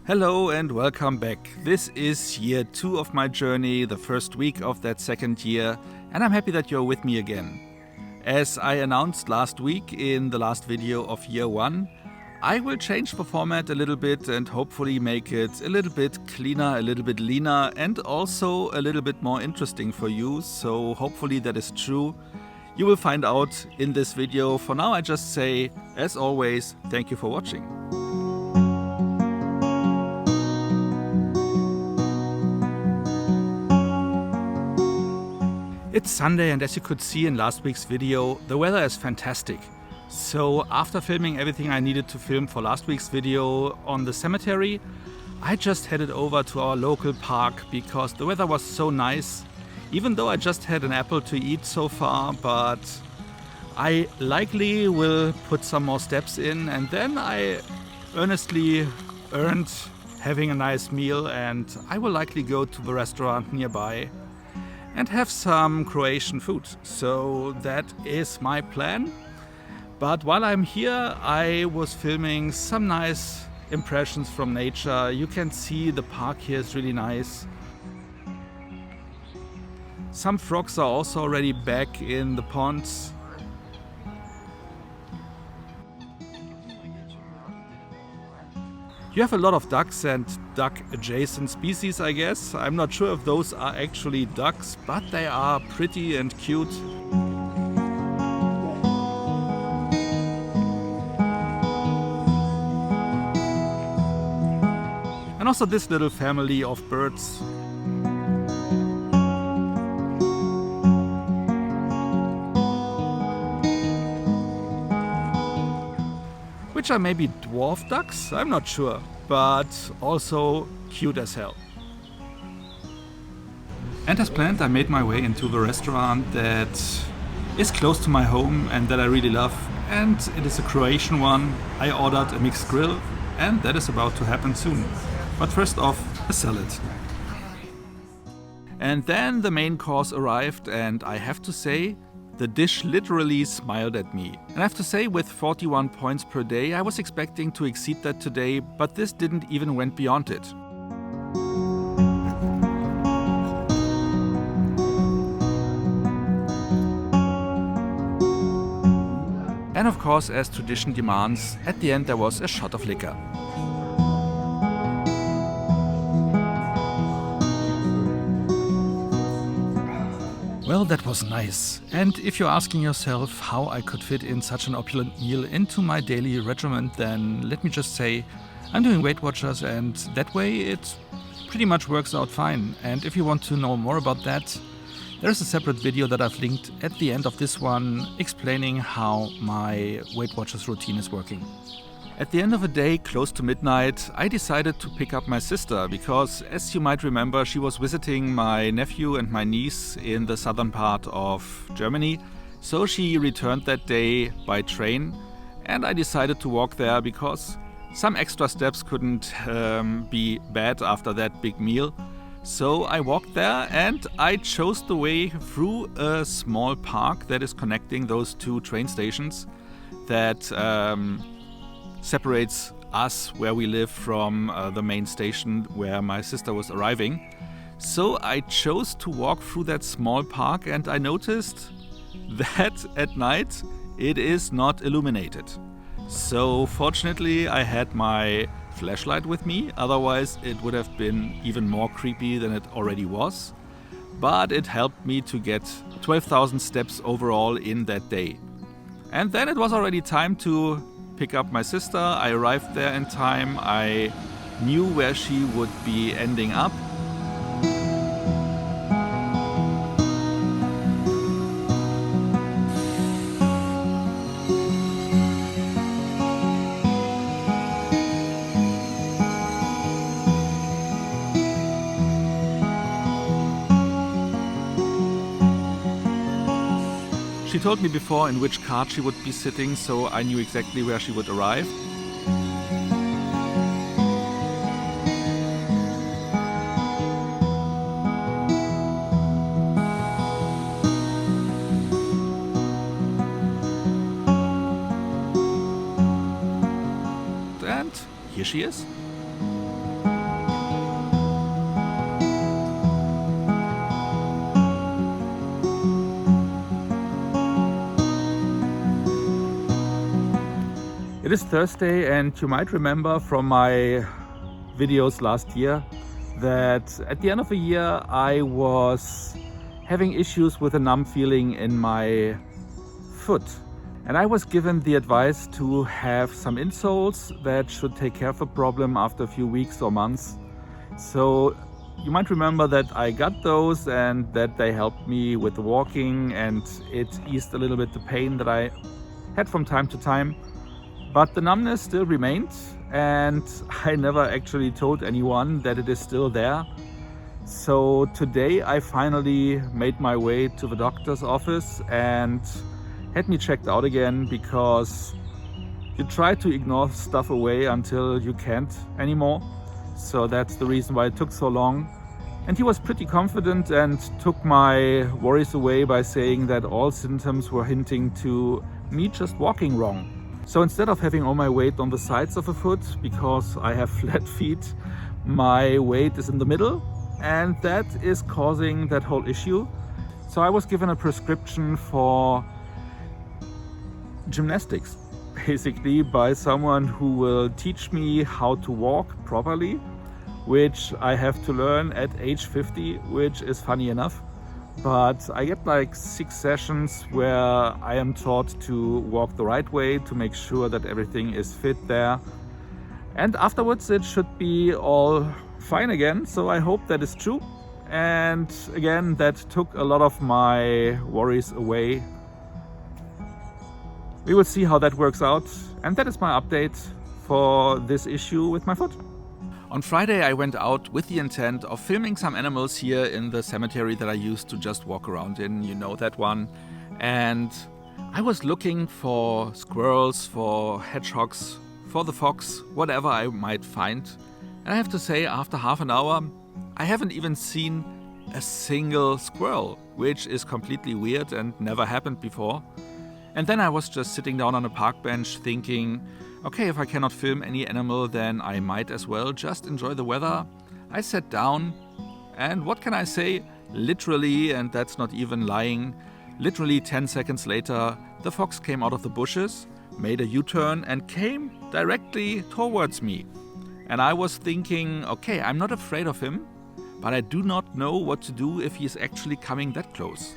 Hello and welcome back. This is year 2 of my journey, the first week of that second year, and I'm happy that you're with me again. As I announced last week in the last video of year 1, I will change the format a little bit and hopefully make it a little bit cleaner, a little bit leaner, and also a little bit more interesting for you, so hopefully that is true. You will find out in this video. For now I just say, as always, thank you for watching. It's Sunday, and as you could see in last week's video, the weather is fantastic. So after filming everything I needed to film for last week's video on the cemetery, I just headed over to our local park because the weather was so nice. Even though I just had an apple to eat so far, but I likely will put some more steps in, and then I earnestly earned having a nice meal, and I will likely go to the restaurant nearby and have some Croatian food. So that is my plan. But while I'm here, I was filming some nice impressions from nature. You can see the park here is really nice. Some frogs are also already back in the ponds. You have a lot of ducks and duck-adjacent species, I guess. I'm not sure if those are actually ducks, but they are pretty and cute. And also this little family of birds. Which are maybe dwarf ducks, I'm not sure, but also cute as hell. And as planned, I made my way into the restaurant that is close to my home and that I really love, and it is a Croatian one. I ordered a mixed grill, and that is about to happen soon. But first off, a salad. And then the main course arrived, and I have to say, the dish literally smiled at me. And I have to say, with 41 points per day, I was expecting to exceed that today, but this didn't even went beyond it. And of course, as tradition demands, at the end there was a shot of liquor. Well, that was nice. And if you're asking yourself how I could fit in such an opulent meal into my daily regimen, then let me just say I'm doing Weight Watchers, and that way it pretty much works out fine. And if you want to know more about that, there's a separate video that I've linked at the end of this one explaining how my Weight Watchers routine is working. At the end of the day, close to midnight, I decided to pick up my sister because, as you might remember, she was visiting my nephew and my niece in the southern part of Germany. So she returned that day by train, and I decided to walk there because some extra steps couldn't be bad after that big meal. So I walked there, and I chose the way through a small park that is connecting those two train stations that separates us where we live from the main station where my sister was arriving. So I chose to walk through that small park, and I noticed that at night it is not illuminated. So fortunately I had my flashlight with me, otherwise it would have been even more creepy than it already was. But it helped me to get 12,000 steps overall in that day. And then it was already time to pick up my sister. I arrived there in time. I knew where she would be ending up. She told me before in which cart she would be sitting, so I knew exactly where she would arrive. And here she is. is Thursday, and you might remember from my videos last year that at the end of the year I was having issues with a numb feeling in my foot. And I was given the advice to have some insoles that should take care of the problem after a few weeks or months. So you might remember that I got those and that they helped me with the walking, and it eased a little bit the pain that I had from time to time. But the numbness still remained, and I never actually told anyone that it is still there. So today I finally made my way to the doctor's office and had me checked out again, because you try to ignore stuff away until you can't anymore. So that's the reason why it took so long. And he was pretty confident and took my worries away by saying that all symptoms were hinting to me just walking wrong. So instead of having all my weight on the sides of a foot, because I have flat feet, my weight is in the middle, and that is causing that whole issue. So I was given a prescription for gymnastics, basically, by someone who will teach me how to walk properly, which I have to learn at age 50, which is funny enough. But I get like 6 sessions where I am taught to walk the right way, to make sure that everything is fit there. And afterwards it should be all fine again, so I hope that is true. And again, that took a lot of my worries away. We will see how that works out, and that is my update for this issue with my foot. On Friday I went out with the intent of filming some animals here in the cemetery that I used to just walk around in, you know that one. And I was looking for squirrels, for hedgehogs, for the fox, whatever I might find. And I have to say, after half an hour, I haven't even seen a single squirrel, which is completely weird and never happened before. And then I was just sitting down on a park bench thinking, okay, if I cannot film any animal, then I might as well just enjoy the weather. I sat down, and what can I say? Literally, and that's not even lying, literally 10 seconds later, the fox came out of the bushes, made a U-turn, and came directly towards me. And I was thinking, okay, I'm not afraid of him, but I do not know what to do if he is actually coming that close.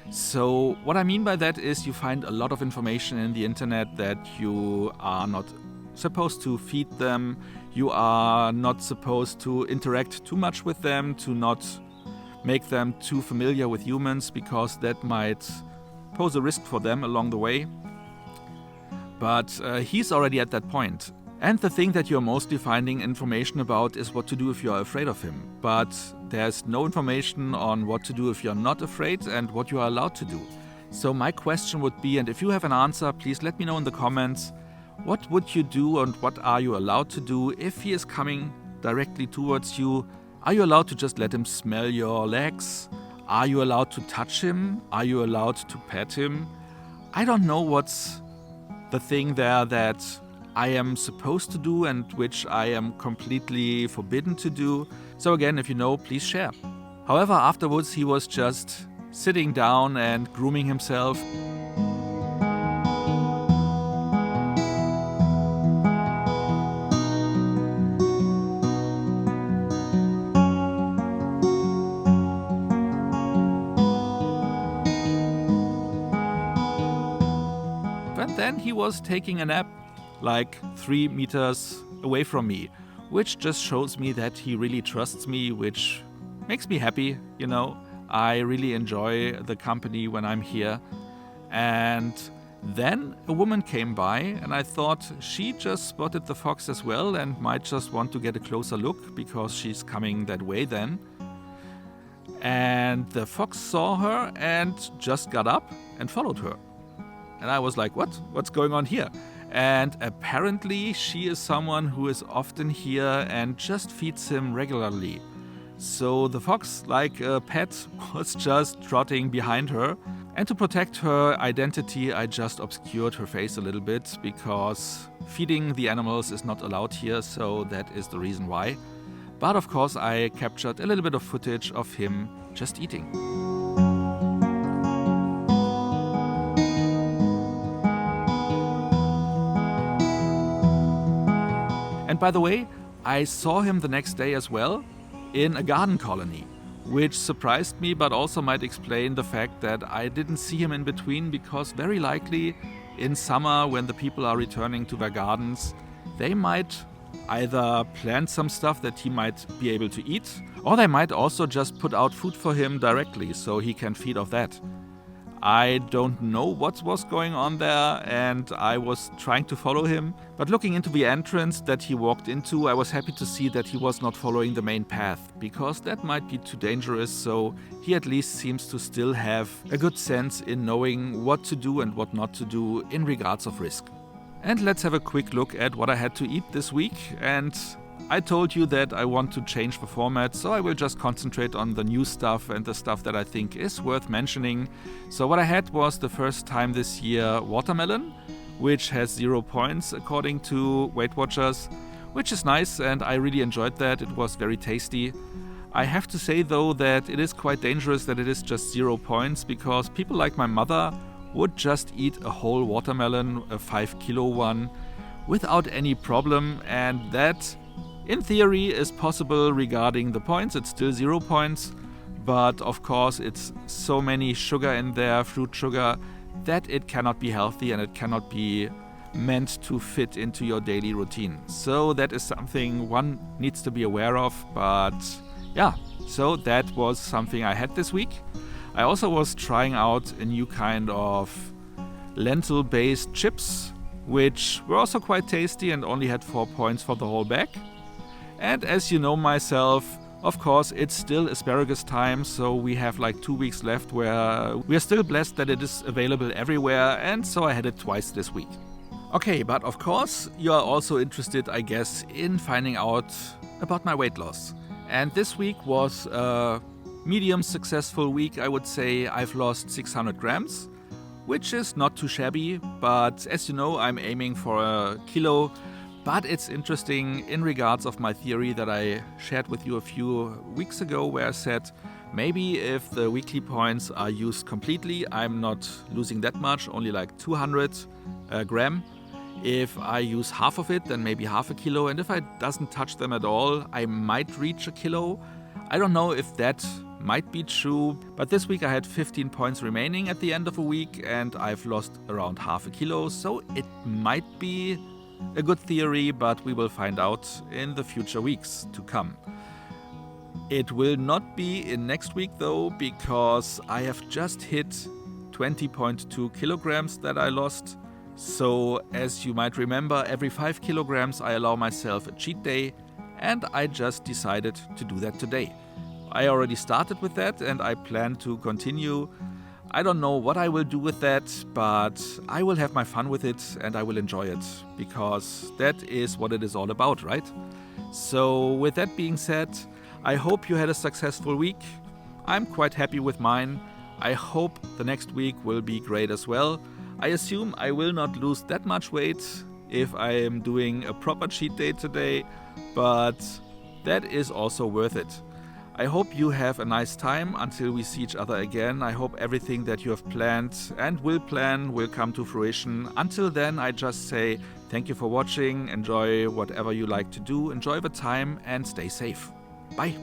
So what I mean by that is you find a lot of information in the internet that you are not supposed to feed them, you are not supposed to interact too much with them, to not make them too familiar with humans, because that might pose a risk for them along the way. But he's already at that point. And the thing that you're mostly finding information about is what to do if you're afraid of him. But there's no information on what to do if you're not afraid and what you are allowed to do. So my question would be, and if you have an answer, please let me know in the comments, what would you do and what are you allowed to do if he is coming directly towards you? Are you allowed to just let him smell your legs? Are you allowed to touch him? Are you allowed to pet him? I don't know what's the thing there that I am supposed to do and which I am completely forbidden to do. So again, if you know, please share. However, afterwards he was just sitting down and grooming himself. But then he was taking a nap like 3 meters away from me, which just shows me that he really trusts me, which makes me happy, you know. I really enjoy the company when I'm here. And then a woman came by, and I thought she just spotted the fox as well and might just want to get a closer look because she's coming that way then. And the fox saw her and just got up and followed her. And I was like, what? What's going on here? And apparently she is someone who is often here and just feeds him regularly. So the fox, like a pet, was just trotting behind her. And to protect her identity, I just obscured her face a little bit, because feeding the animals is not allowed here, so that is the reason why. But of course I captured a little bit of footage of him just eating. And by the way, I saw him the next day as well in a garden colony, which surprised me but also might explain the fact that I didn't see him in between, because very likely in summer when the people are returning to their gardens, they might either plant some stuff that he might be able to eat, or they might also just put out food for him directly so he can feed off that. I don't know what was going on there, and I was trying to follow him, but looking into the entrance that he walked into, I was happy to see that he was not following the main path, because that might be too dangerous, so he at least seems to still have a good sense in knowing what to do and what not to do in regards of risk. And let's have a quick look at what I had to eat this week. And I told you that I want to change the format, so I will just concentrate on the new stuff and the stuff that I think is worth mentioning. So what I had was the first time this year watermelon, which has 0 points according to Weight Watchers, which is nice, and I really enjoyed that. It was very tasty. I have to say though that it is quite dangerous that it is just 0 points, because people like my mother would just eat a whole watermelon, a 5 kilo one, without any problem, and that in theory is possible regarding the points. It's still 0 points, but of course it's so many sugar in there, fruit sugar, that it cannot be healthy and it cannot be meant to fit into your daily routine. So that is something one needs to be aware of, but yeah, so that was something I had this week. I also was trying out a new kind of lentil-based chips, which were also quite tasty and only had 4 points for the whole bag. And as you know myself, of course, it's still asparagus time, so we have like 2 weeks left where we are still blessed that it is available everywhere, and so I had it twice this week. Okay, but of course, you are also interested, I guess, in finding out about my weight loss. And this week was a medium successful week, I would say. I've lost 600 grams, which is not too shabby, but as you know, I'm aiming for a kilo. But it's interesting in regards of my theory that I shared with you a few weeks ago, where I said maybe if the weekly points are used completely, I'm not losing that much, only like 200 gram. If I use half of it, then maybe half a kilo, and if I doesn't touch them at all, I might reach a kilo. I don't know if that might be true, but this week I had 15 points remaining at the end of a week, and I've lost around half a kilo, so it might be a good theory, but we will find out in the future weeks to come. It will not be in next week though, because I have just hit 20.2 kilograms that I lost. So as you might remember, every 5 kilograms I allow myself a cheat day, and I just decided to do that today. I already started with that and I plan to continue. I don't know what I will do with that, but I will have my fun with it and I will enjoy it, because that is what it is all about, right? So with that being said, I hope you had a successful week. I'm quite happy with mine. I hope the next week will be great as well. I assume I will not lose that much weight if I am doing a proper cheat day today, but that is also worth it. I hope you have a nice time until we see each other again. I hope everything that you have planned and will plan will come to fruition. Until then, I just say thank you for watching, enjoy whatever you like to do, enjoy the time and stay safe. Bye.